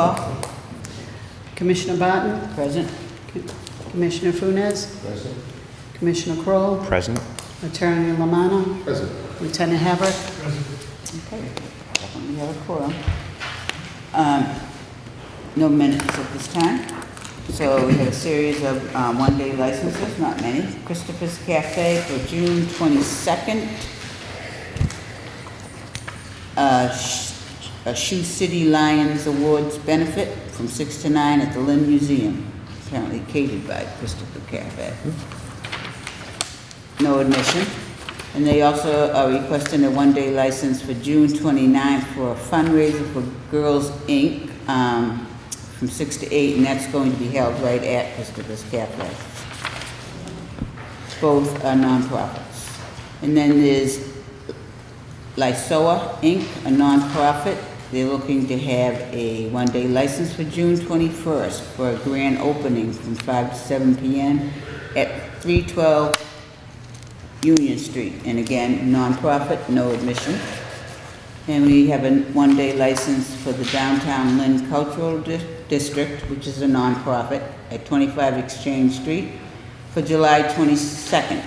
call. Commissioner Barton? Present. Commissioner Funes? Present. Commissioner Kroll? Present. Attorney Lamanna? Present. Lieutenant Havert? Okay, we have a quorum. No minutes at this time. So we have a series of one-day licenses, not many. Christopher's Cafe for June 22nd. A Shoe City Lions Awards benefit from 6 to 9 at the Lynn Museum, apparently catered by Christopher Cafe. No admission. And they also are requesting a one-day license for June 29th for a fundraiser for Girls Inc. From 6 to 8, and that's going to be held right at Christopher's Cafe. Both are nonprofits. And then there's Lysoa Inc., a nonprofit. They're looking to have a one-day license for June 21st for a grand opening from 5 to 7 p.m. at 312 Union Street. And again, nonprofit, no admission. And we have a one-day license for the Downtown Lynn Cultural District, which is a nonprofit, at 25 Exchange Street for July 22nd.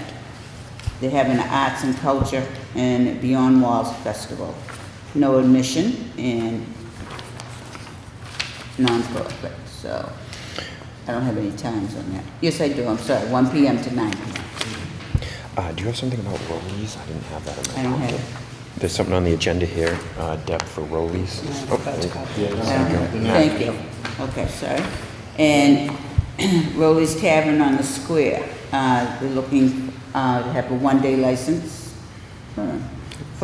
They have an Arts and Culture and Beyond Walls Festival. No admission and non-profit, so I don't have any times on that. Yes, I do, I'm sorry, 1 p.m. to 9 p.m. Do you have something about rollies? I didn't have that in my I don't packet. have it. There's something on the agenda here, Deb, for rollies. Thank you. Okay, sorry. And Rowley's Tavern on the Square, we're looking to have a one-day license for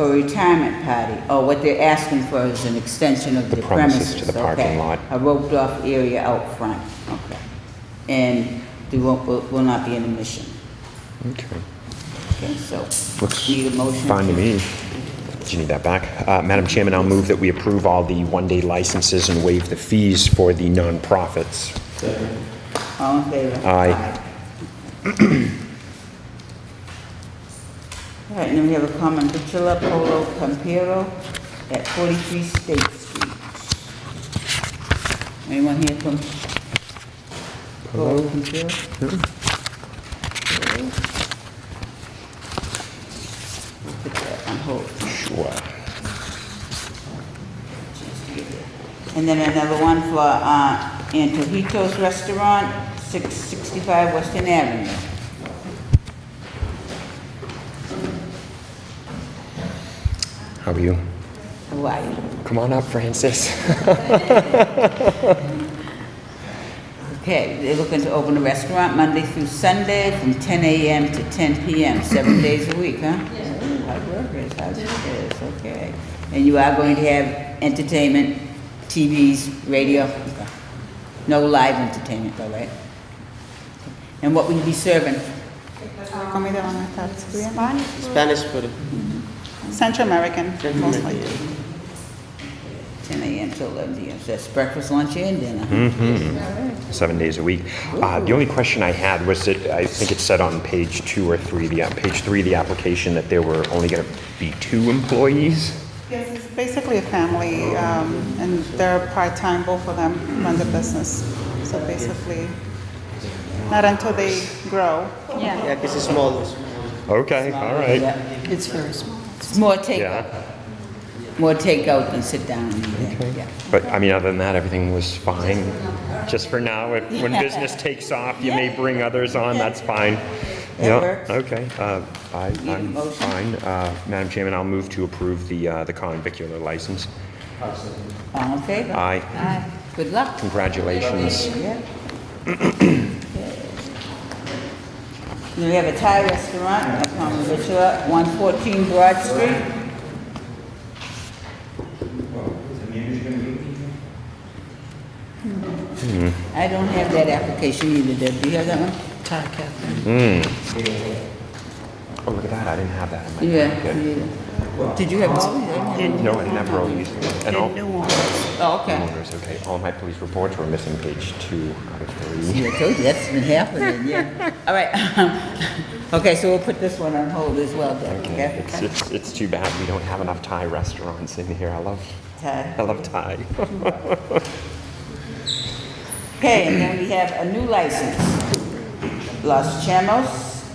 a retirement party. Oh, what they're asking for is an extension of the premises. To the parking okay. lot. A roped-off area out front. Okay. And there will not be an admission. Okay. Okay, so Looks need a motion. fine to me. Do you need that back? Madam Chairman, I'll move that we approve all the one-day licenses and waive the fees for the nonprofits. All in favor? Aye. All right, and then we have a common victular, Polo Campero, at 43 State Street. Anyone here from Polo Campero? Put that on hold. Sure. And then another one for Antojitos Restaurant, 665 Western Avenue. How are you? How are you? Come on up, Francis. Okay, they're looking to open a restaurant Monday through Sunday from 10 a.m. to 10 p.m., 7 days a week, huh? Yes. Hard workers, hard workers, okay. And you are going to have entertainment, TVs, radio? Okay. No live entertainment though, right? And what will you be serving? Comida van a estar Spanish. Spanish food. Central American, mostly. 10 a.m. to 11 p.m. So that's breakfast, lunch, and dinner. Mm-hmm. 7 days a week. The only question I had was that I think it said on page 2 or 3, page 3 of the application that there were only going to be 2 employees. Yes, it's basically a family, and they're part-time, both of them run the business. So basically, not until they grow. Yeah, because it's small. Okay, all right. Yeah. It's very small. It's more takeout. Yeah. More takeout than sit down and eat. Okay. Yeah. But I mean, other than that, everything was fine. Just for now, when business takes off, you may bring others on. That's fine. That works. Okay. Need a I'm motion? fine. Madam Chairman, I'll move to approve the common vicular license. All in favor? Aye. Aye. Good luck. Congratulations. Yeah. Okay. Then we have a Thai restaurant, a common victular, 114 Broad Street. I don't have that application either, Deb. Do you have that one? Thai cafe. Oh, look at that. I didn't have that in my Yeah. packet. Yeah. Did you have rollies? No, I didn't have rollies. And all New ones. Oh, okay. owners, okay. All my police reports were missing page 2 out of 3. I told you, that's been happening, yeah. All right. Okay, so we'll put this one on hold as well, Deb, okay? It's too bad we don't have enough Thai restaurants in here. I love Thai. Thai. Okay, and then we have a new license. Los Chamos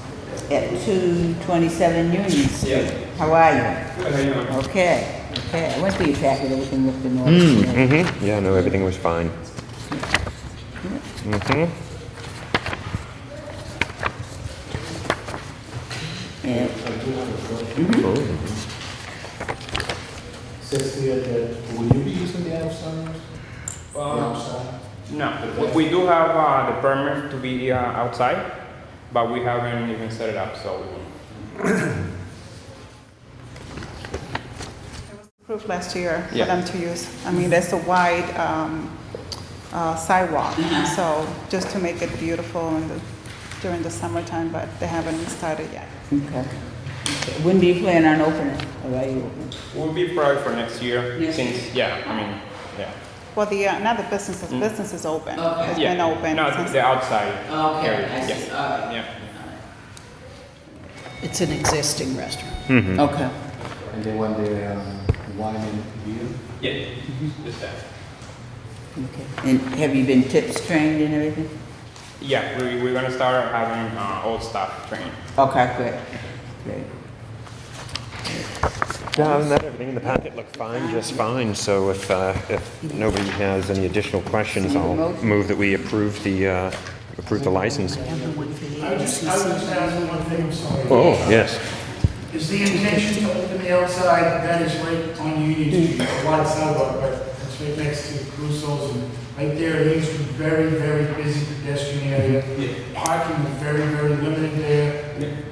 at 227 Union Street. How are you? Good, how you doing? Okay, okay. I went through your packet, everything looked in order. Yeah, no, everything was fine. Yeah. Says here that, will you be using the outside? The outside? No, we do have the permit to be outside, but we haven't even set it up, so we won't. Approved last year for Yeah. them to use. I mean, there's a wide sidewalk, so just to make it beautiful during the summertime, but they haven't started yet. Okay. When do you plan on opening? Or are you opening? We'll be probably for next year, Yes. since, yeah, I mean, yeah. Well, the another business is open. Okay. It's Yeah. been open No, since. the outside Okay, area, I see. yeah, All right. yeah. It's an existing restaurant. Okay. And they want their wine and beer? Yeah, just that. Okay. And have you been tips trained and everything? Yeah, we're gonna start having all staff trained. Okay, great. Great. Yeah, other than that, everything in the packet looked fine, just fine. So if nobody has any additional questions, I'll move that we approve the license. I have the one for the I was just ABCC. asking one thing, I'm sorry. Oh, yes. Is the intention to open the outside, that is right on Union Street, it's a wide sidewalk, but it's right next to Crusoe's, and right there, it leads to a very, very busy pedestrian area. Parking is very, very limited there.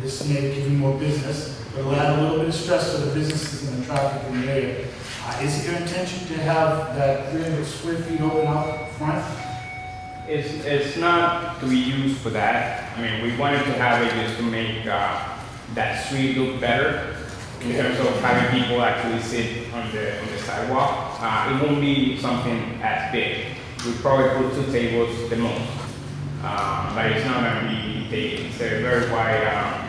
This may give you more business, but it'll add a little bit of stress to the businesses and the traffic in the area. Is it your intention to have that 300 square feet open out front? It's not to be used for that. I mean, we wanted to have it just to make that street look better in terms of having people actually sit on the sidewalk. It won't be something as big. We'll probably put 2 tables the most. But it's not gonna be big. It's a very wide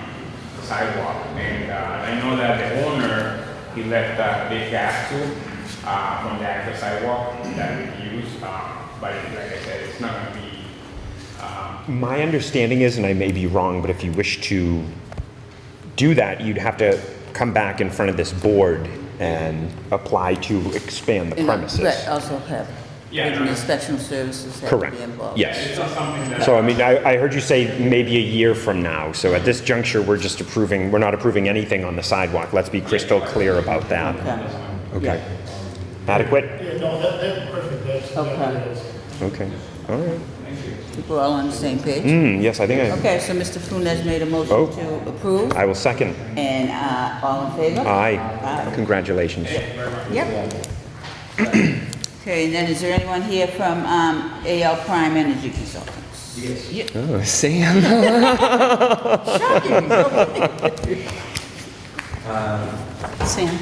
sidewalk. And I know that the owner, he left a big gap too from the actual sidewalk that we use. But like I said, it's not gonna be. My understanding is, and I may be wrong, but if you wish to do that, you'd have to come back in front of this board and apply to expand the And premises. right, also have, Yeah, the no. inspection services have to Correct. be involved. Yes. It's not something that. So, I mean, I heard you say maybe a year from now. So at this juncture, we're not approving anything on the sidewalk. Let's be crystal clear about that. Okay. Okay. Adequate? Yeah, no, that's perfect, that's Okay. exactly it is. Okay. All right. People all on the same page? Yes, I think Okay, so Mr. Funes made a motion Oh. to approve, I will second. and all in favor? Aye. Aye. Congratulations. Yep. Okay, and then is there anyone here from AL Prime Energy Consultants? Oh, Sam. Sam,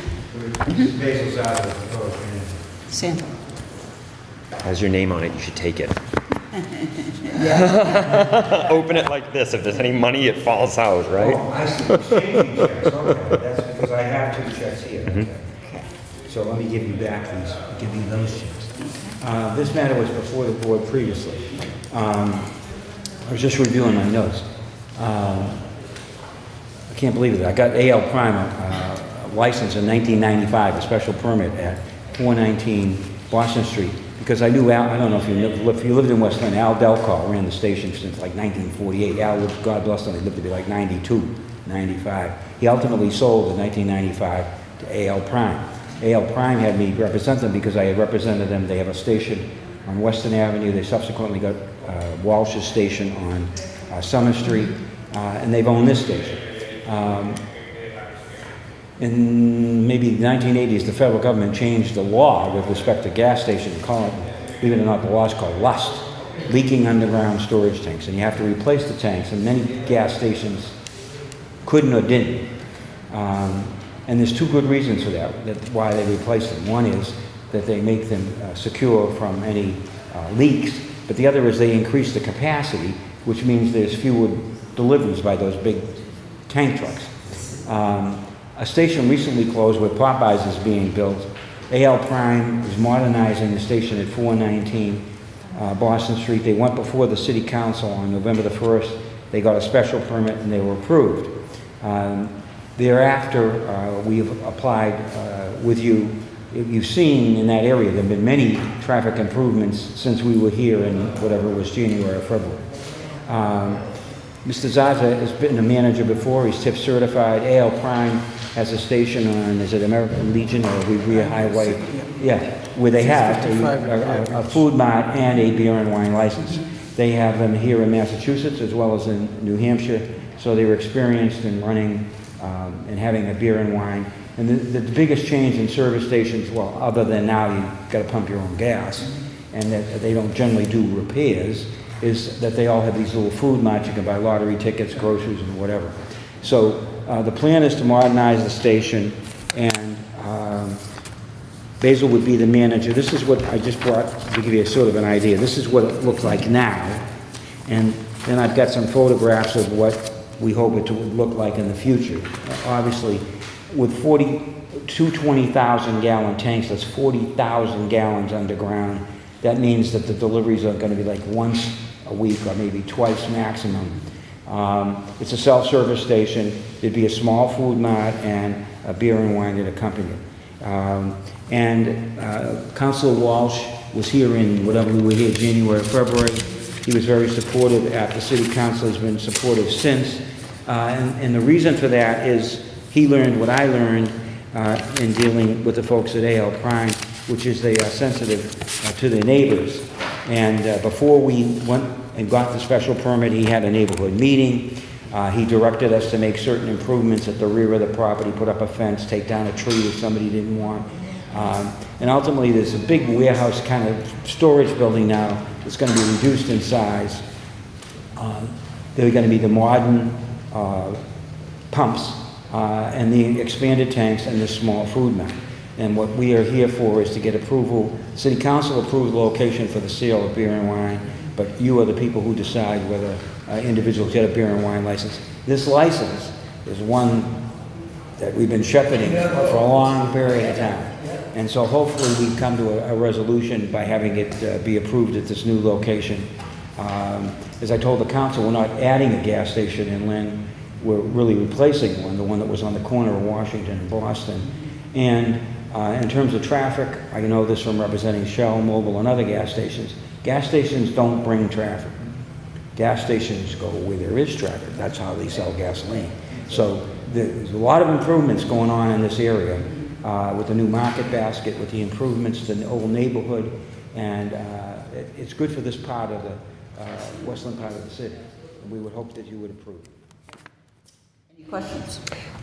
Basil's out of the proposed unit. Sam. Has your name on it, you should take it. Open it like this. If there's any money, it falls out, right? Oh, I see, exchanging checks, okay, that's because I have 2 checks here. Okay. So let me give you back these, give you those checks. This matter was before the board previously. I was just reviewing my notes. I can't believe it, I got AL Prime license in 1995, a special permit at 419 Boston Street, because I knew Al, I don't know if you lived in West Lynn, Al Delco ran the station since like 1948. Al, God bless him, he lived to be like 92, 95. He ultimately sold in 1995 to AL Prime. AL Prime had me represent them because I had represented them. They have a station on Western Avenue. They subsequently got Walsh's station on Summer Street, and they've owned this station. In maybe the 1980s, the federal government changed the law with respect to gas stations, believe it or not, the law is called LUST, leaking underground storage tanks, and you have to replace the tanks, and many gas stations couldn't or didn't. And there's 2 good reasons for that, why they replace them. One is that they make them secure from any leaks, but the other is they increase the capacity, which means there's fewer deliveries by those big tank trucks. A station recently closed where Popeyes is being built. AL Prime is modernizing the station at 419. Boston Street. They went before the city council on November the 1st. They got a special permit and they were approved. Thereafter, we've applied with you. You've seen in that area, there have been many traffic improvements since we were here in whatever it was, January or February. Mr. Zaza has been a manager before. He's tip certified. AL Prime has a station on, is it American Legion or Revere Highway? Yeah, where they have a food mart and a beer and wine license. They have them here in Massachusetts as well as in New Hampshire, so they were experienced in running and having a beer and wine. And the biggest change in service stations, well, other than now you've got to pump your own gas, and that they don't generally do repairs, is that they all have these little food marts. You can buy lottery tickets, groceries, and whatever. So the plan is to modernize the station, and Basil would be the manager. This is what I just brought to give you a sort of an idea. This is what it looks like now, and then I've got some photographs of what we hope it would look like in the future. Obviously, with 20,000 gallon tanks, that's 40,000 gallons underground. That means that the deliveries are going to be like once a week or maybe twice maximum. It's a self-service station. There'd be a small food mart and a beer and wine that accompany it. Councilor Walsh was here in whatever we were here, January, February. He was very supportive at the city council. He's been supportive since. And the reason for that is he learned what I learned in dealing with the folks at AL Prime, which is they are sensitive to their neighbors. And before we went and got the special permit, he had a neighborhood meeting. He directed us to make certain improvements at the rear of the property, put up a fence, take down a tree that somebody didn't want. And ultimately, there's a big warehouse kind of storage building now that's going to be reduced in size. There are going to be the modern pumps and the expanded tanks and the small food mart. And what we are here for is to get approval. City Council approved the location for the sale of beer and wine, but you are the people who decide whether individuals get a beer and wine license. This license is one that we've been shepherding for a long period of time. And so hopefully we come to a resolution by having it be approved at this new location. As I told the council, we're not adding a gas station in Lynn. We're really replacing one, the one that was on the corner of Washington and Boston. And in terms of traffic, I know this from representing Shell, Mobil, and other gas stations. Gas stations don't bring traffic. Gas stations go where there is traffic. That's how they sell gasoline. So there's a lot of improvements going on in this area with the new market basket, with the improvements to the old neighborhood, and it's good for this part of the westland part of the city. And we would hope that you would approve. Any questions?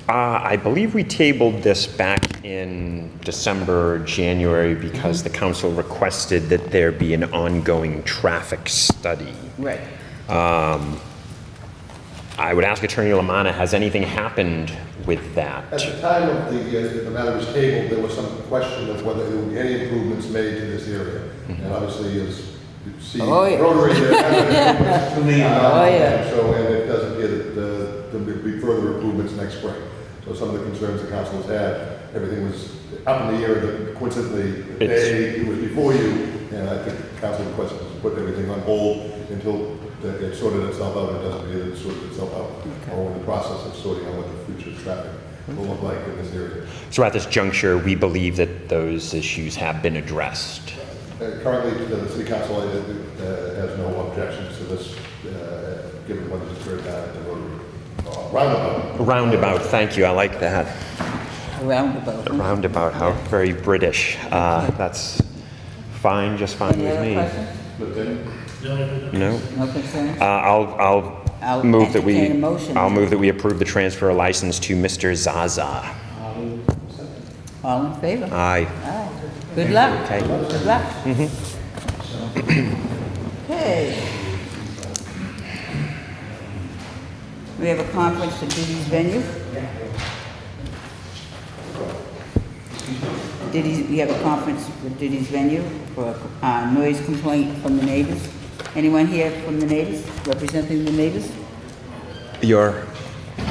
I believe we tabled this back in December, January, because the council requested that there be an ongoing traffic study. Right. I would ask Attorney Lamanna, has anything happened with that? At the time of the matter was tabled, there was some question of whether there would be any improvements made to this area. And obviously, as you see, Rotary, there have been improvements. Oh, yeah. So, and it does appear that there will be further improvements next spring. So some of the concerns the council has had, everything was up in the air, that coincidentally, the day it was before you, and I think the council requested to put everything on hold until it sorted itself out. It doesn't appear that it sorted itself out, or in the process of sorting out what the future traffic will look like in this area. So at this juncture, we believe that those issues have been addressed. Currently, the city council has no objections to this, given what has occurred down at the Rotary roundabout. Roundabout, thank you, I like that. A roundabout. A roundabout, how very British. That's fine, just fine Any with other me. questions? No? No concerns? I'll move that entertain a motion. I'll move that we approve the transfer of license to Mr. Zaza. All in favor? Aye. Aye. Good luck. Okay. Good luck. Okay. We have a conference at Diddy's venue. We have a conference with Diddy's venue for noise complaint from the neighbors. Anyone here from the neighbors, representing the neighbors? Your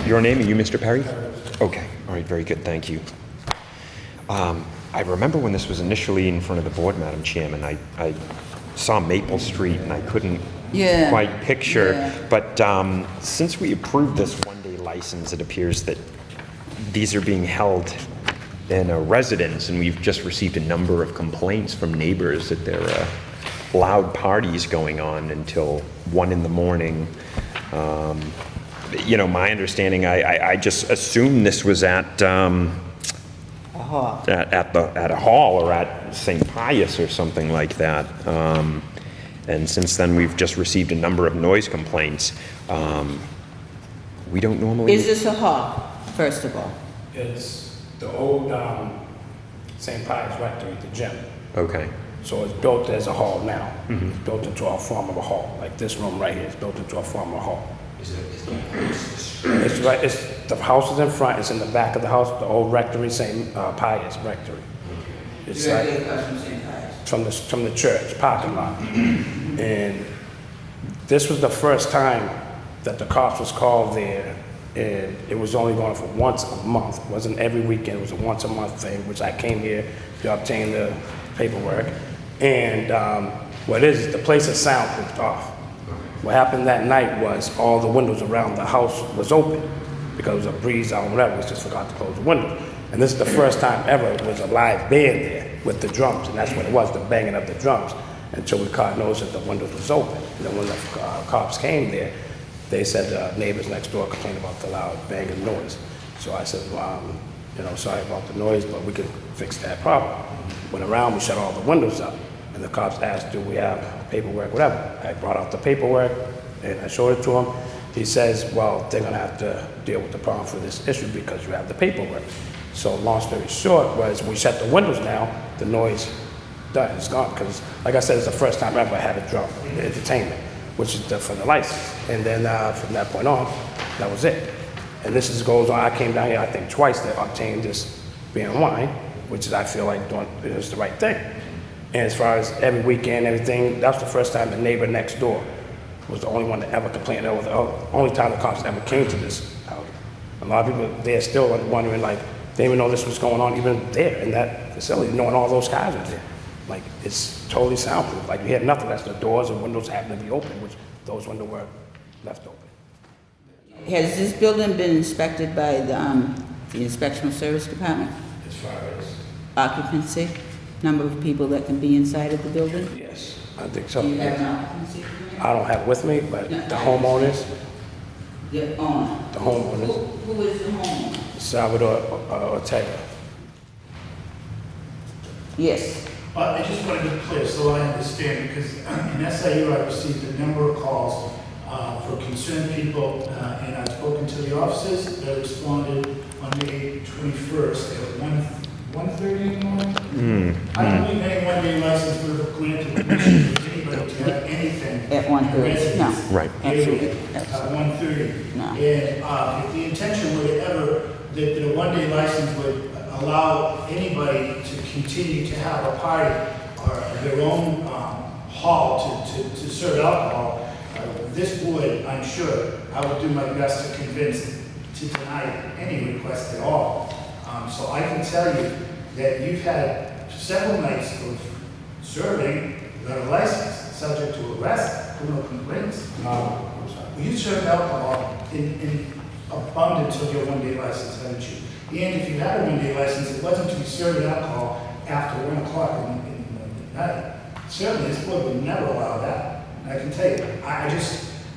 name, are you Mr. Perry? Okay, all right, very good, thank you. I remember when this was initially in front of the board, Madam Chairman, I saw Maple Street and I couldn't Yeah. quite picture. Yeah. But since we approved this one-day license, it appears that these are being held in a residence, and we've just received a number of complaints from neighbors that there are loud parties going on until 1 in the morning. You know, my understanding, I just assumed this was at A hall. at a hall or at St. Pius or something like that. And since then, we've just received a number of noise complaints. We don't normally. Is this a hall, first of all? It's the old St. Pius Rectory, the gym. Okay. So it's built as a hall now. It's built into a form of a hall. Like this room right here is built into a form of a hall. It's right. It's the house is in front. It's in the back of the house. The old rectory, St. Pius Rectory. It's like from the church parking lot. And this was the first time that the cops was called there, and it was only going for once a month. It wasn't every weekend. It was a once a month thing, which I came here to obtain the paperwork. And what it is the place is soundproofed off. What happened that night was all the windows around the house was open because it was a breeze out, whatever. We just forgot to close the windows. And this is the first time ever it was a live band there with the drums, and that's what it was, the banging of the drums, until we caught notice that the windows was open. And then when the cops came there, they said the neighbors next door complained about the loud banging noise. So I said, well, you know, sorry about the noise, but we can fix that problem. Went around, we shut all the windows up, and the cops asked, do we have paperwork, whatever. I brought out the paperwork, and I showed it to him. He says, well, they're gonna have to deal with the problem for this issue because you have the paperwork. So long story short was, we shut the windows now, the noise done, it's gone. Because like I said, it's the first time I ever had a drum entertainment, which is for the license. And then from that point on, that was it. And this goes on, I came down here, I think twice to obtain this beer and wine, which is, I feel like doing is the right thing. And as far as every weekend, everything, that's the first time the neighbor next door was the only one that ever complained. That was the only time the cops ever came to this house. A lot of people, they're still wondering, like, they didn't even know this was going on even there in that facility, knowing all those guys were there. Like, it's totally soundproof. Like, you hear nothing. That's the doors and windows happen to be open, which those windows were left open. Has this building been inspected by the Inspectional Service Department? As far as, Occupancy? Number of people that can be inside of the building? yes, I think so. Do you have an occupancy? I don't have it with me, but the homeowners, The owner? the homeowners, Who is the homeowner? Salvador Ortega. Yes. I just wanted to be clear so I understand, because in SIU I received a number of calls for concerned people, and I've spoken to the officers that responded on May 21st at 1:30 in the morning. I don't believe any one-day license would have granted permission for anybody to have anything. At 1:30, no. Right. Absolutely. At 1:30. No. And if the intention were ever that a one-day license would allow anybody to continue to have a party or their own hall to serve alcohol, this board, I'm sure, I would do my best to convince to deny any request at all. So I can tell you that you've had several nights of serving without a license, subject to arrest, criminal complaints. You served alcohol in abundance of your one-day license, haven't you? And if you had a one-day license, it wasn't to be serving alcohol after 1 o'clock in the night. Certainly, this board would never allow that. And I can tell you,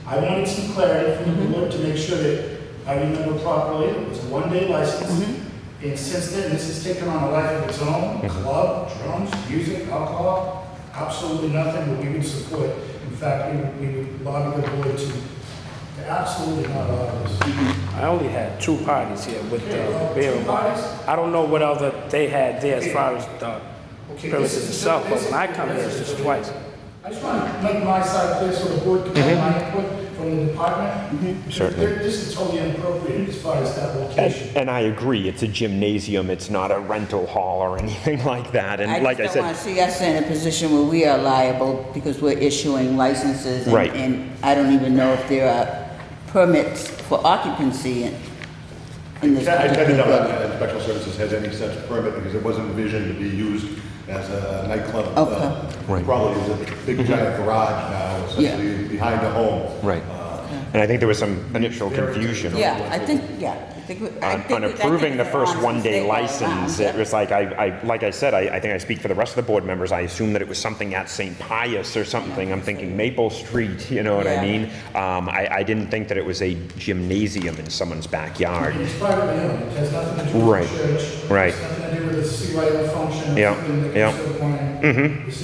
I wanted some clarity from the board to make sure that I remember properly. It was a one-day license. And since then, this has taken on a life of its own. Club, drums, music, alcohol, absolutely nothing that we would support. In fact, we would lobby the board to absolutely not allow this. I only had 2 parties here with the beer and wine. Parties? I don't know what other they had there as far as the Okay, premises itself, but when I come here, it's just twice. I just want to make my side clear so the board can have my input from the department. Certainly. This is totally inappropriate as far as that location. And I agree, it's a gymnasium, it's not a rental hall or anything like that. And like I just don't want said, to see us in a position where we are liable because we're issuing licenses. Right. And I don't even know if there are permits for occupancy in this I tend to particular doubt building. that Special Services has any such permit because it wasn't envisioned to be used as a nightclub. Okay. Right. Probably is a big giant garage now, essentially behind the home. Right. And I think there was some initial confusion. Yeah, I think, On approving the first one-day license, it was like, like I said, I think I speak for the rest of the board members, I assumed that it was something at St. Pius or something. I'm thinking Maple Street, you know what I Yeah. mean? I didn't think that it was a gymnasium in someone's backyard. It's privately owned, it has nothing to do Right. with the church. Right. It's nothing to do with the CYO function. Yeah, yeah. This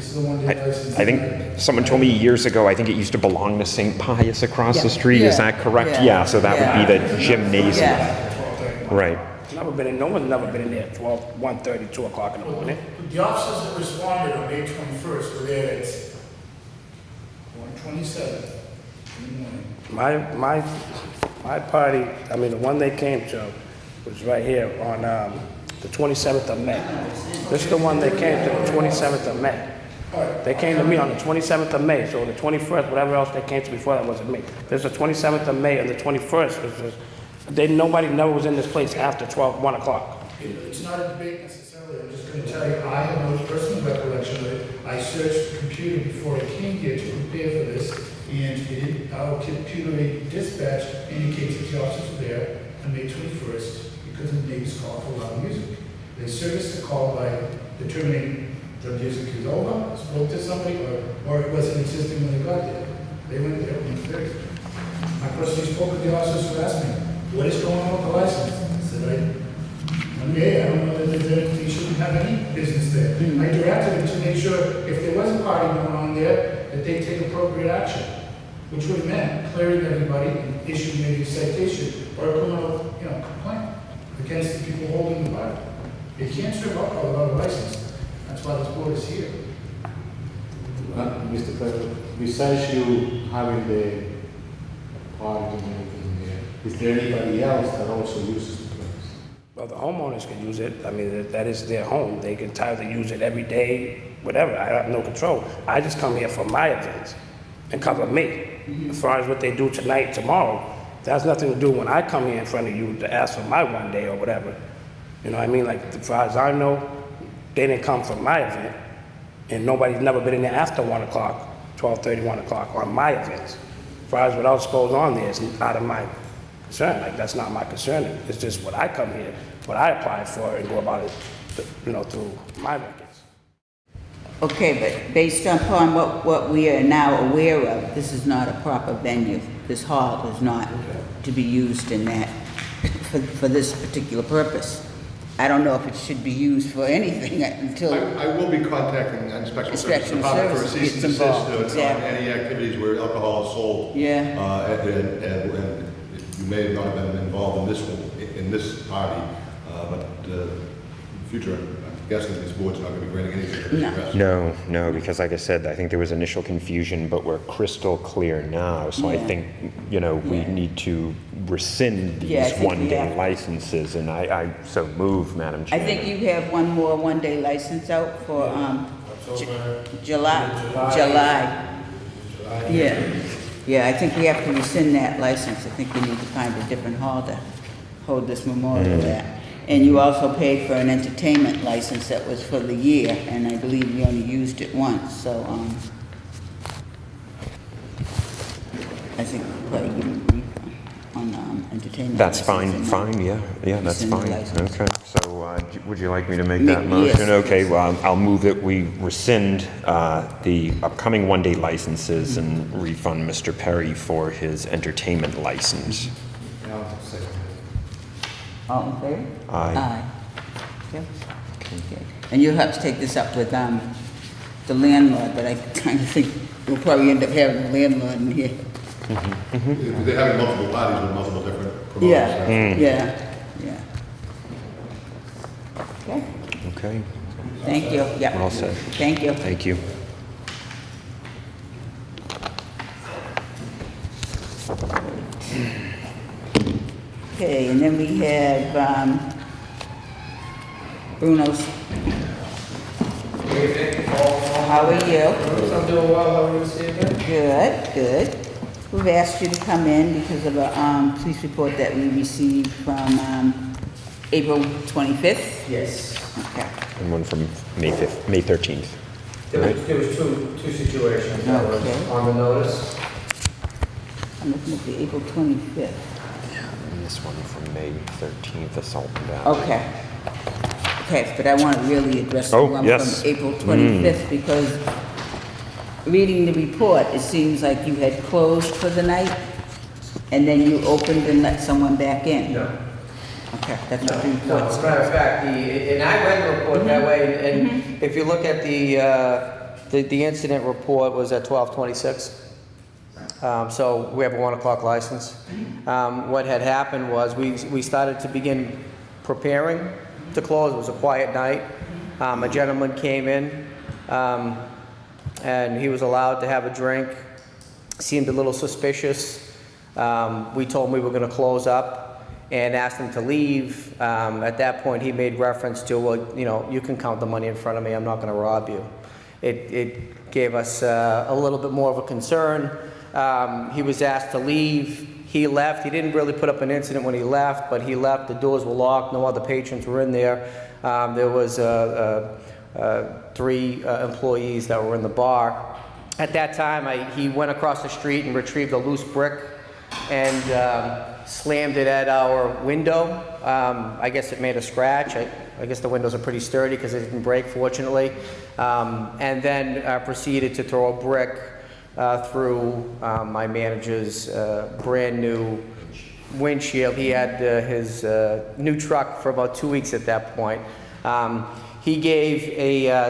is the one-day license. I think someone told me years ago, I think it used to belong to St. Pius across the street, is Yeah. that correct? Yeah. Yeah, so that would be the gymnasium. Yeah. Right. Never been in, no one's never been in there at 12, 1:30, 2 o'clock in the morning. The officers that responded on May 21st were there at 1:27 in the morning. My party, I mean, the one they came to was right here on the 27th of May. This is the one they came to, the 27th of May. They came to me on the 27th of May, so the 21st, whatever else they came to before that wasn't me. There's the 27th of May and the 21st was just, nobody never was in this place after 1 o'clock. It's not a debate necessarily, I'm just gonna tell you, I have no personal recollection of it. I searched the computer before I came here to prepare for this, and our computer dispatch indicates that the officers were there on May 21st because the neighbors called for loud music. They serviced the call by determining the music is over, spoke to somebody, or it wasn't existing when they got there. They went there on Thursday. I personally spoke with the officers who asked me, what is going on with the license? I said, I don't know that they shouldn't have any business there. I directed them to make sure if there was a party going on there, that they take appropriate action, which would have meant clearing everybody and issuing maybe a citation or a criminal, complaint against the people holding the party. They can't serve alcohol without a license. That's why this board is here. Mr. President, besides you having the party and everything there, is there anybody else that also uses the place? Well, the homeowners can use it. I mean, that is their home. They can entirely use it every day, whatever. I have no control. I just come here for my events and cover me. As far as what they do tonight, tomorrow, that has nothing to do when I come here in front of you to ask for my one day or whatever. You know what I mean? Like, as far as I know, they didn't come for my event, and nobody's never been in there after 1 o'clock, 12:30, 1 o'clock on my events. As far as what else goes on there, it's out of my concern. Like, that's not my concern. It's just what I come here, what I apply for, and go about it, through my records. Okay, but based upon what we are now aware of, this is not a proper venue. This hall is not to be used in that, for this particular purpose. I don't know if it should be used for anything until, I will be contacting the Inspection Services Inspection Department for a Services cease and gets desist involved, on exactly. any activities where alcohol is sold. Yeah. And you may not have been involved in this party, but in the future, I'm guessing this board's not going to be granting anything. No. No, because like I said, I think there was initial confusion, but we're crystal clear now. So I Yeah. think, we need to rescind Yeah, I these think we one-day have- licenses, and I so move, Madam I Chairman. think you have one more one-day license out for, July. Yeah. Yeah, I think we have to rescind that license. I think we need to find a different hall to hold this memorial at. And you also paid for an entertainment license that was for the year, and I believe you only used it once, so, I think we'll probably give you a refund on, entertainment. That's license fine, and yeah, that's rescind the fine. license. Okay, so would you like me to make Me- that motion? yes. Okay, well, I'll move that we rescind the upcoming one-day licenses and refund Mr. Perry for his entertainment license. All in favor? Aye. Okay. Okay. And you'll have to take this up with, the landlord, but I kind of think we'll probably end up having the landlord in here. They're having multiple parties with multiple different promoters. Yeah, yeah. Okay, Okay, thank you, yeah. we're all set. Thank you. Thank you. Okay, and then we have, Bruno's. How are you? I'm doing well, how are you, Stephen? Good. We've asked you to come in because of a, police report that we received from, April 25th. Yes. Okay. and one from May 13th. There was two situations that was Okay. on the notice. I'm looking at the April 25th. And this one from May 13th, assault and battery. Okay. Okay, but I want to really address the Oh, one yes. from April 25th because reading the report, it seems like you had closed for the night and then you opened and let someone back in. No. Okay, that's what the No, report as a said. matter of fact, and I read the report that way, and if you look at the incident report was at 12:26. So we have a 1 o'clock license. What had happened was we started to begin preparing to close. It was a quiet night. A gentleman came in, and he was allowed to have a drink. Seemed a little suspicious. We told him we were going to close up and asked him to leave. At that point, he made reference to, well, you know, you can count the money in front of me. I'm not going to rob you. It gave us a little bit more of a concern. He was asked to leave. He left. He didn't really put up an incident when he left, but he left. The doors were locked. No other patrons were in there. There was 3 employees that were in the bar. At that time, he went across the street and retrieved a loose brick and slammed it at our window. I guess it made a scratch. I guess the windows are pretty sturdy because it didn't break, fortunately. And then proceeded to throw a brick through my manager's brand new windshield. He had his new truck for about 2 weeks at that point. He gave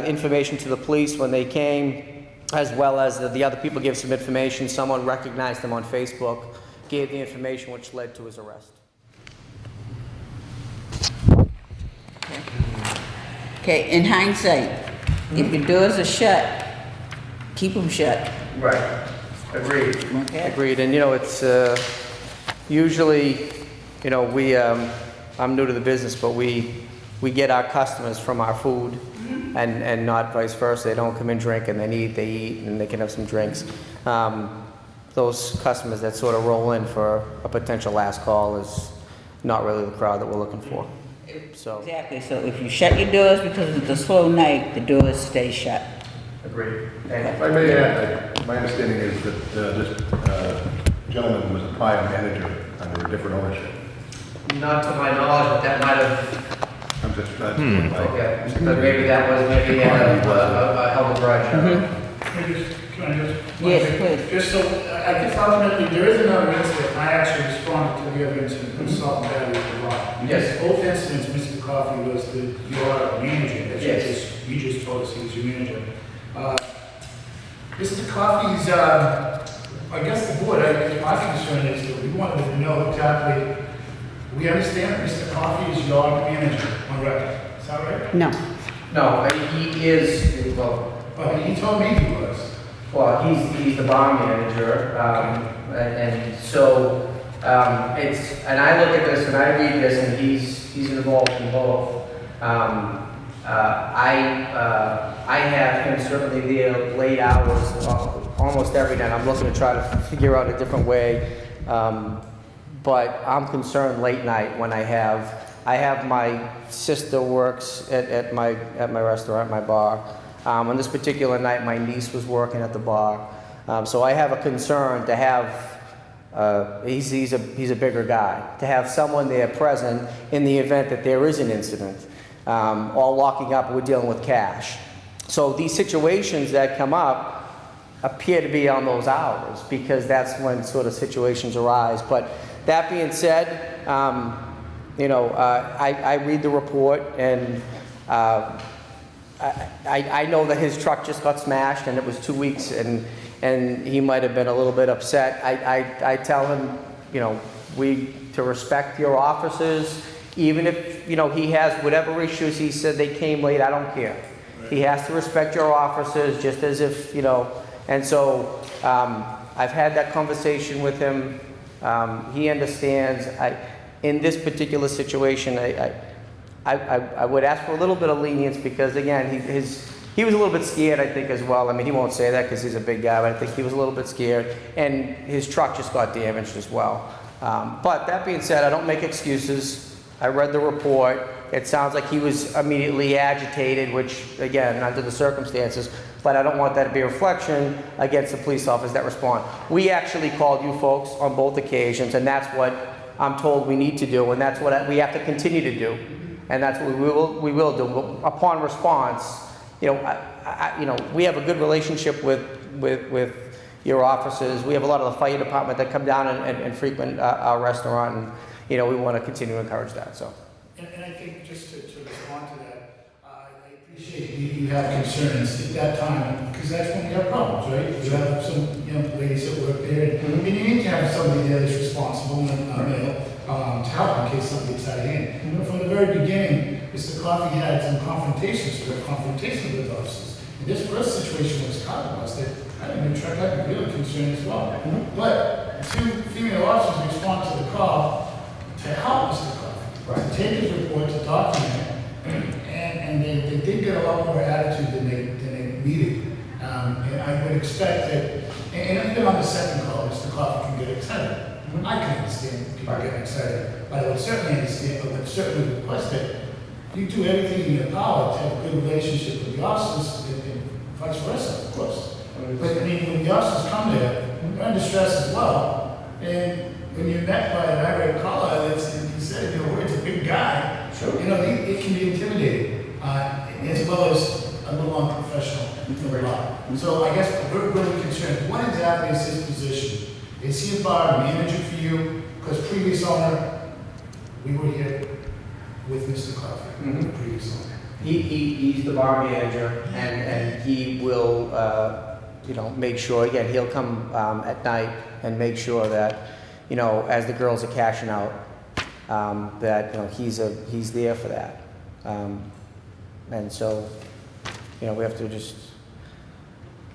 information to the police when they came, as well as the other people gave some information. Someone recognized him on Facebook, gave the information which led to his arrest. Okay, in hindsight, if your doors are shut, keep them shut. Right. Agreed. Okay. Agreed. And, you know, it's usually, you know, I'm new to the business, but we get our customers from our food and not vice versa. They don't come in, drink, and they eat, and they can have some drinks. Those customers that sort of roll in for a potential last call is not really the crowd that we're looking for. So. Exactly, so if you shut your doors because it's a slow night, the doors stay shut. Agreed. If I may add, my understanding is that this gentleman was a prior manager under a different ownership. Not to my knowledge, but that might have. I'm just trying to. Okay. But maybe that was maybe a held a grudge. Can I just? Yes, please. Just so, I guess ultimately, there is another incident, I actually responded to the other incident, assault and battery with the law. Yes. Both incidents, Mr. Coffey was your manager, that Yes. you just told us he was your manager. Mr. Coffey's, I guess the board, my concern is that we wanted to know exactly, we understand that Mr. Coffey is your manager on record, is that right? No. No, he is, well, He told me he was. he's the bar manager, and so it's, and I look at this and I read this and he's involved in both. I have him certainly there late hours, almost every night. I'm looking to try to figure out a different way, but I'm concerned late night when I have my sister works at my restaurant, my bar. On this particular night, my niece was working at the bar, so I have a concern to have. He's a bigger guy. To have someone there present in the event that there is an incident, all locking up, we're dealing with cash. So these situations that come up appear to be on those hours because that's when sort of situations arise. But that being said, you know, I read the report and I know that his truck just got smashed and it was 2 weeks and he might have been a little bit upset. I tell him, you know, to respect your officers, even if, you know, he has whatever issues, he said they came late, I don't care. Right. He has to respect your officers just as if, you know, and so I've had that conversation with him. He understands. In this particular situation, I would ask for a little bit of lenience because, again, he was a little bit scared, I think, as well. I mean, he won't say that because he's a big guy, but I think he was a little bit scared. And his truck just got damaged as well. But that being said, I don't make excuses. I read the report. It sounds like he was immediately agitated, which, again, under the circumstances, but I don't want that to be a reflection against the police officers that respond. We actually called you folks on both occasions, and that's what I'm told we need to do, and that's what we have to continue to do. And that's what we will do. Upon response, you know, we have a good relationship with your officers. We have a lot of the fire department that come down and frequent our restaurant, and, you know, we want to continue to encourage that, so. And I think just to respond to that, I appreciate you have concerns at that time, because that's when we have problems, right? You have some young ladies that work there, and you need to have somebody there that's responsible and male to help in case something gets out of hand. But from the very beginning, Mr. Coffey had some confrontations with officers. And this first situation was car busted. I didn't even try to be really concerned as well. But two female officers respond to the call to help Mr. Coffey, to take his report, to document it, and they did get a lot more attitude than they needed. And I would expect that, and even on the second call, Mr. Coffey can get excited. I can understand people getting excited, but I would certainly understand, but would certainly request that you do everything in your power to have a good relationship with the officers and vice versa, of course. But I mean, when the officers come there, they're under stress as well. And when you're met by an irate caller, and he said, you know, it's a big guy, you know, it can be intimidating, as well as a little unprofessional for a lot. So I guess we're really concerned. What exactly is his position? Is he a bar manager for you? Because previous owner, we were here with Mr. Coffey, the previous owner. He's the bar manager, and he will, you know, make sure, again, he'll come at night and make sure that, you know, as the girls are cashing out, that, you know, he's there for that. And so, you know, we have to just,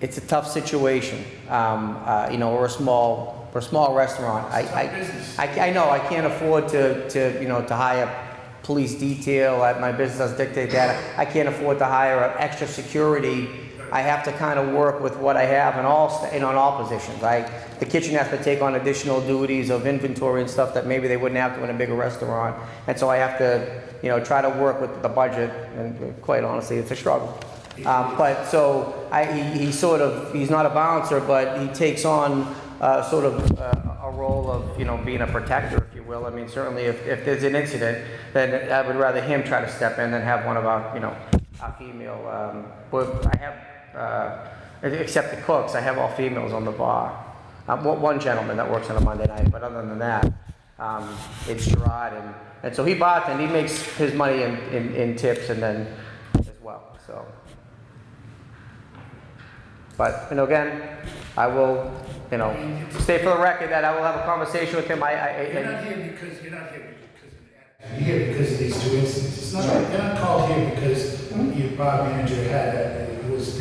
it's a tough situation. You know, we're a small restaurant. I know, I can't afford to, you know, to hire police detail. My business doesn't dictate that. I can't afford to hire extra security. I have to kind of work with what I have in all positions. The kitchen has to take on additional duties of inventory and stuff that maybe they wouldn't have to in a bigger restaurant. And so I have to, you know, try to work with the budget, and quite honestly, it's a struggle. But so he's not a bouncer, but he takes on sort of a role of, you know, being a protector, if you will. I mean, certainly if there's an incident, then I would rather him try to step in than have one of our, you know, our female, but I have, except the cooks, I have all females on the bar. One gentleman that works on a Monday night, but other than that, it's Gerard, and so he bartends, he makes his money in tips and then as well, so. But, you know, again, I will, you know, stay for the record that I will have a conversation with him. You're not here because you're here because of these two incidents. It's not, you're not called here because your bar manager was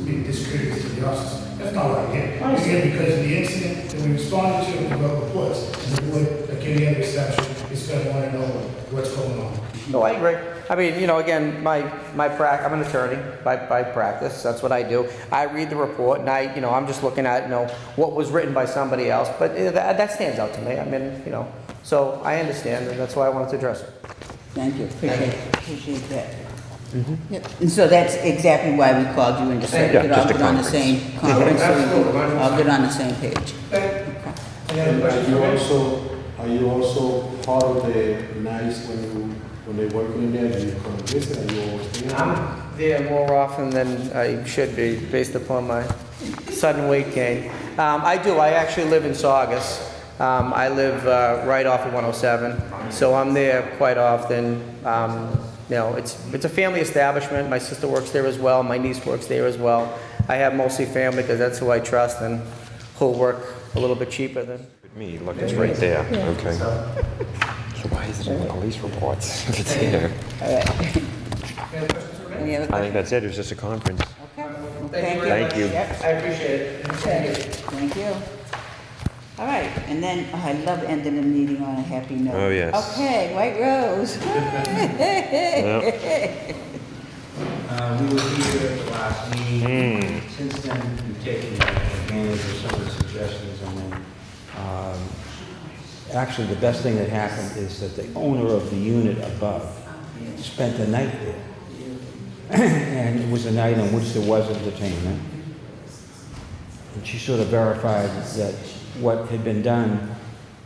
being discourteous to the officers. That's not why you're here. You're here because of the incident that we responded to and wrote reports. And the board, like any other establishment, is going to want to know what's going on. No, I agree. I mean, you know, again, I'm an attorney by practice. That's what I do. I read the report, and I'm just looking at, you know, what was written by somebody else. But that stands out to me. I mean, you know, so I understand, and that's why I wanted to address it. Thank you, appreciate that. Mm-hmm. Yep. And so that's exactly why we called you and just said we could all get on the same conference, so we could all get on the same page. Okay. And are you also part of the nights when they're working in there? Do you come visit? Are you always there? I'm there more often than I should be, based upon my sudden weight gain. I do. I actually live in Saugus. I live right off of 107, so I'm there quite often. You know, it's a family establishment. My sister works there as well. My niece works there as well. I have mostly family because that's who I trust and who'll work a little bit cheaper than me. Look, it's right there. Okay. So why is it in the police reports if it's here? All right. Any other I think that's it. It was just a conference. Okay. Well, thank you. Yep. I appreciate it. Okay. Thank you. All right, and then I love ending the meeting on a happy note. Oh, yes. Okay, White Rose. We were here at the last meeting. Since then, we've taken advantage of some of the suggestions, and then actually, the best thing that happened is that the owner of the unit above spent the night there. And it was a night on which there was entertainment. And she sort of verified that what had been done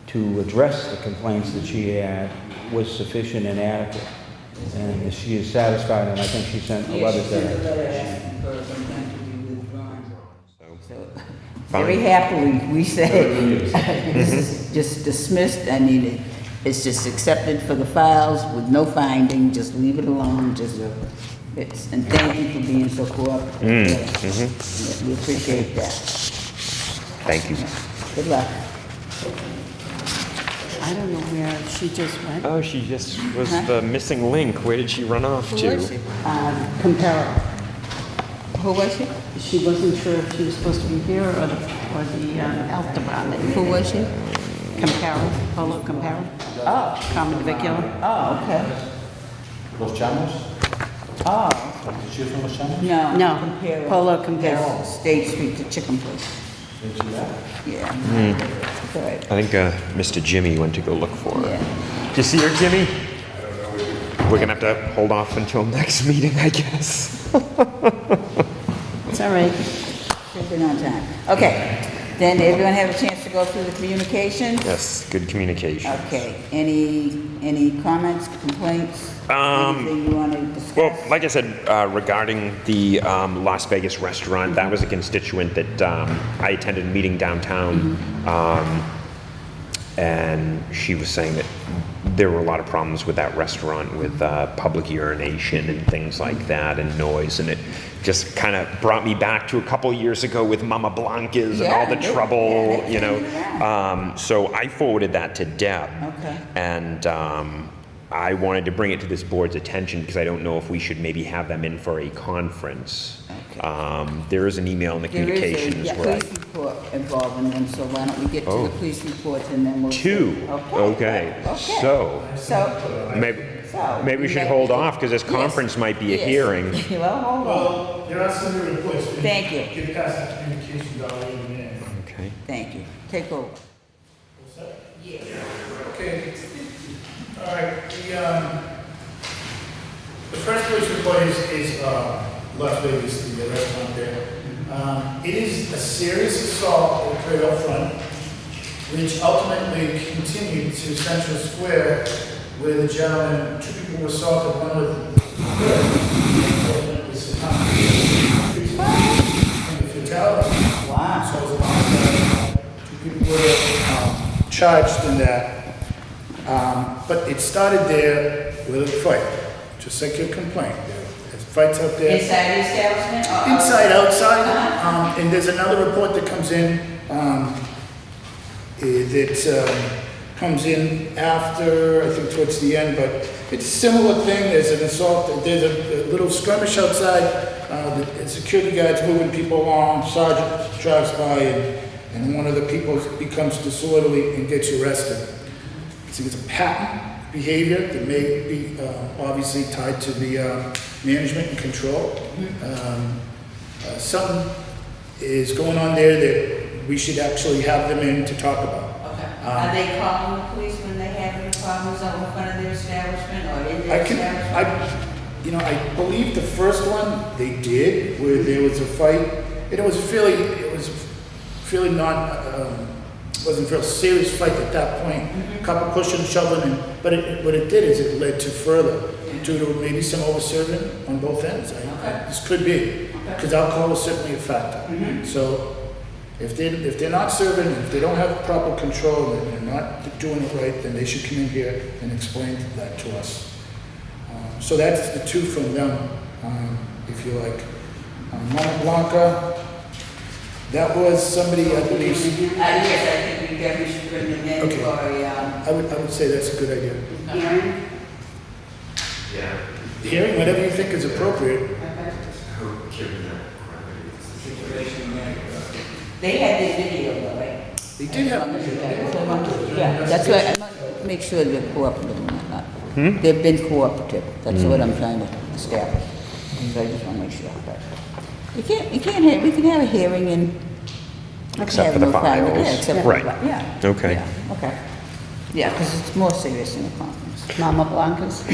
to address the complaints that she had was sufficient and adequate. And she is satisfied, and I think she sent a letter Yes, she sent a to her. letter asking for something to be withdrawn. So, Fine. very happily, we say, this is just dismissed, I mean, it's just accepted for the files with no finding, just leave it alone, just, and thank you for being so cooperative. Yeah, we appreciate that. Thank you. Good luck. I don't know where she just went. Oh, she just was the missing link. Where did she run off Who to? was she? Comparo. Who was she? She wasn't sure if she was supposed to be here or the health department. Who was she? Comparo, Polo Comparo, Oh, common vicular. oh, okay. Los Chamos? Oh, Is she from Los Chamos? no. No, Compare. Polo Comparo. Yes, State Street, the chicken place. Did she that? Yeah. Good. I think Mr. Jimmy went to go look for her. Yeah. Did you see her, Jimmy? We're gonna have to hold off until next meeting, I guess. It's all right. Should been on time. Okay, then everyone have a chance to go through the communications? Yes, good communication. Okay, any comments, complaints? Anything you want to discuss? Well, like I said, regarding the Las Vegas restaurant, that was a constituent that I attended a meeting downtown, and she was saying that there were a lot of problems with that restaurant with public urination and things like that and noise, and it just kind of brought me back to a couple years ago with Mama Blanca's and all the trouble, you know. So I forwarded that to Deb, Okay. and I wanted to bring it to this board's attention because I don't know if we should maybe have them in for a conference. Okay. There is an email in the There is communications a where police report involved in them, so why don't we get to Oh. the police reports and then we'll... two. Okay. So So... maybe we should hold off because this Yes. conference might be a Yes. hearing. Well, hold on. Well, there are some new reports. Thank you. Get past the communications already. Okay. Thank you. Take over. Okay. All right, the first place report is Las Vegas, the restaurant there. It is a serious assault that occurred up front, which ultimately continued to Central Square, where the gentleman, two people were assaulted, one with and the fatality. Wow. So it was a homicide. Two people were charged in that. But it started there with a fight, just like your complaint. There's fights out there. Inside the establishment? or Inside, outside, and there's another report that comes in, that comes in after, I think towards the end, but it's a similar thing, there's an assault, there's a little skirmish outside, the security guard's moving people along, sergeant drives by, and one of the people becomes disorderly and gets arrested. So it's a pattern behavior that may be obviously tied to the management and control. Something is going on there that we should actually have them in to talk about. Okay. Are they calling the police when they have any problems out in front of their establishment or in their establishment? I believe the first one they did, where there was a fight, and it was fairly not, wasn't a real serious fight at that point. Couple pushing, shoving, what it did is it led to further, due to maybe some over-serving on both ends. This could be, because alcohol is certainly a factor. So if they're not serving, if they don't have proper control, and they're not doing it right, then they should come in here and explain that to us. So that's the two from them, if you like. Mona Blanca, that was somebody, I believe. Yes, I think we definitely should bring them in Okay. for a I would say that's a good idea. hearing. Hearing whatever you think is appropriate. They had their video though, right? They did have. Yeah, that's why I want to make sure they're cooperative and whatnot. They've been cooperative, that's what I'm trying to establish. So I just want to make sure, but we can have a hearing and. Except have for the no finding. files. Yeah, except for Right. the fi- yeah. Okay. Yeah, okay. Yeah, because it's more serious than a conference. Mama Blanca's.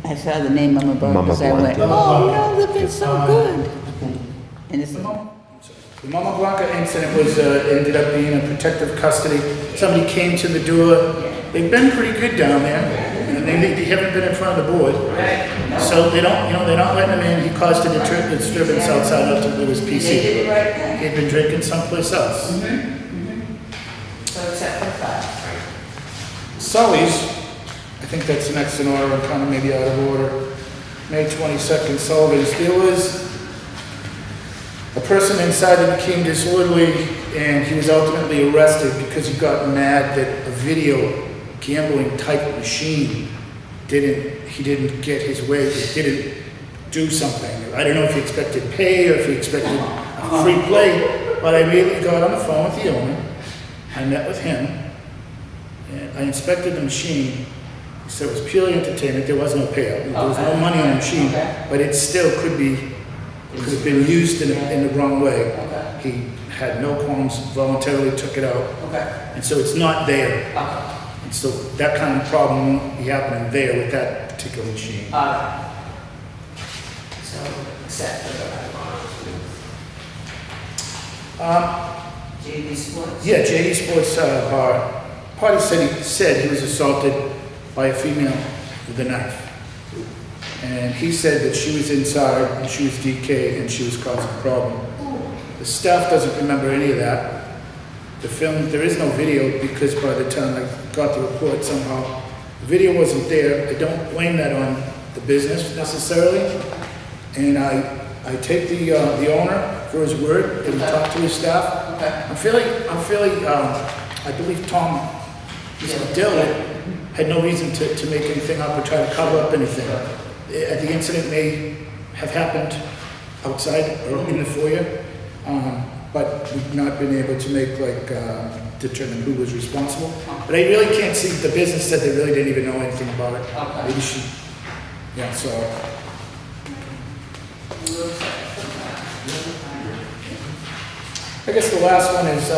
I saw the name Mama Blanca, Mama because I went, Blanca. oh, no, they've been so good. And it's, The Mama Blanca incident was, ended up being in protective custody. Somebody came to the door. They've been pretty good down there, and they haven't been in front of the board. So they don't, they're not letting him in. He caused a disturbance outside of it was PC. did it right then. He'd been drinking someplace else. So except for 5. Sully's, I think that's next in order, and kind of maybe out of order. May 22nd, Sullivan's. There was a person inside that became disorderly, and he was ultimately arrested because he got mad that a video gambling type machine he didn't get his way, it didn't do something. I don't know if he expected pay or if he expected a free play, but I immediately got on the phone with the owner. I met with him, and I inspected the machine. He said it was purely entertainment, there was no payout. There was no money on the machine, but it still could have been used in the wrong way. He had no qualms, voluntarily took it out. And so it's not there. And so that kind of problem won't be happening there with that particular machine. So except for JV Sports? Yeah, JD Sports Bar. Party said he was assaulted by a female with a knife. And he said that she was inside and she was DK and she was causing a problem. The staff doesn't remember any of that. The film, there is no video because by the time I got the report somehow, the video wasn't there. I don't blame that on the business necessarily. And I take the owner for his word and talk to his staff. I'm feeling, I believe Tom Dillon had no reason to make anything up or try to cover up anything. The incident may have happened outside or in the foyer, but we've not been able to make determine who was responsible. But I really can't see, the business said they really didn't even know anything about it. Maybe she, yeah, so. I guess the last one is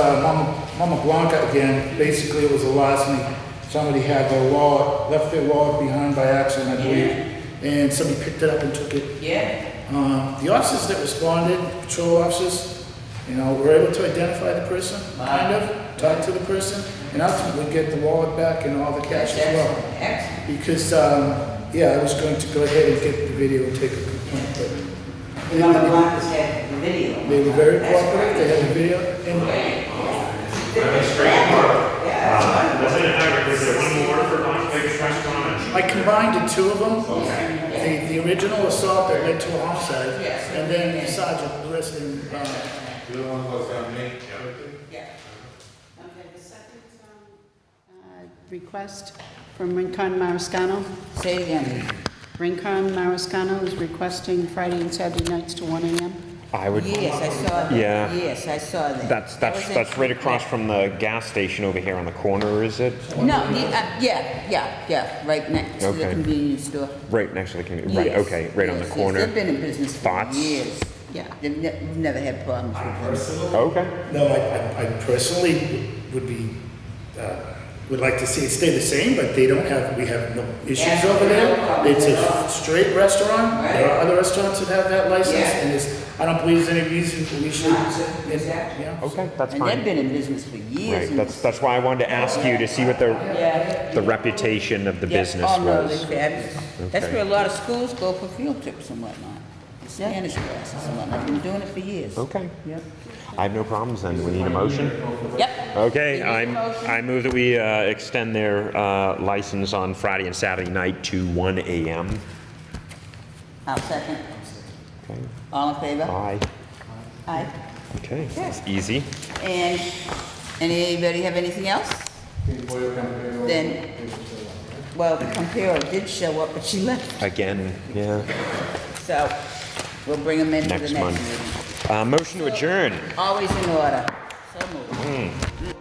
Mama Blanca again. Basically, it was a larceny. Somebody had their wallet, left their wallet behind by accident, I believe, and somebody picked it up and took it. The officers that responded, patrol officers, were able to identify the person, kind of, talk to the person, and ultimately get the wallet back and all the cash as well. Because, I was going to go ahead and get the video and take a complaint, but The Mama Blancas had the video. they were very cooperative, they had the video, and I combined the two of them. The original assault that led to a homicide, and then the sergeant arrested him. The other one was on me. Okay, the second request from Rincon Mariscano. Say again. Rincon Mariscano is requesting Friday and Saturday nights to 1 a.m. I would, Yes, I saw that. Yeah. Yes, I saw that. that's right across from the gas station over here on the corner, is it? No, right next to the Okay. convenience store. Right next to the community, right, Yes, okay, right on the yes, yes. corner. They've been in business for Thoughts? years. Yeah. They've never had problems with them. Okay. No, I personally would like to see it stay the same, but we have no issues over there. It's a straight restaurant. There are other restaurants that have that license, and I don't believe there's any reason we should. Exactly. Yeah. Okay, that's And they've fine. been in business for years. Right, and- that's why I wanted to ask you to see what Yeah. the reputation of the Yeah. business Oh, no, was. they're fabulous. That's Okay. where a lot of schools go for field trips and whatnot. Spanish classes and whatnot. I've been doing it for years. Okay, Yep. I have no problems then. We need a motion? Yep. Okay, We need a motion. I move that we extend their license on Friday and Saturday night to 1 a.m. I'll second. Okay, All in favor? aye. Aye. Okay, that's easy. And anybody have anything else? Then, well, the compare did show up, but she left. Again, yeah, So we'll bring them in for the next next month. meeting. Motion to adjourn. Always in order. So moved.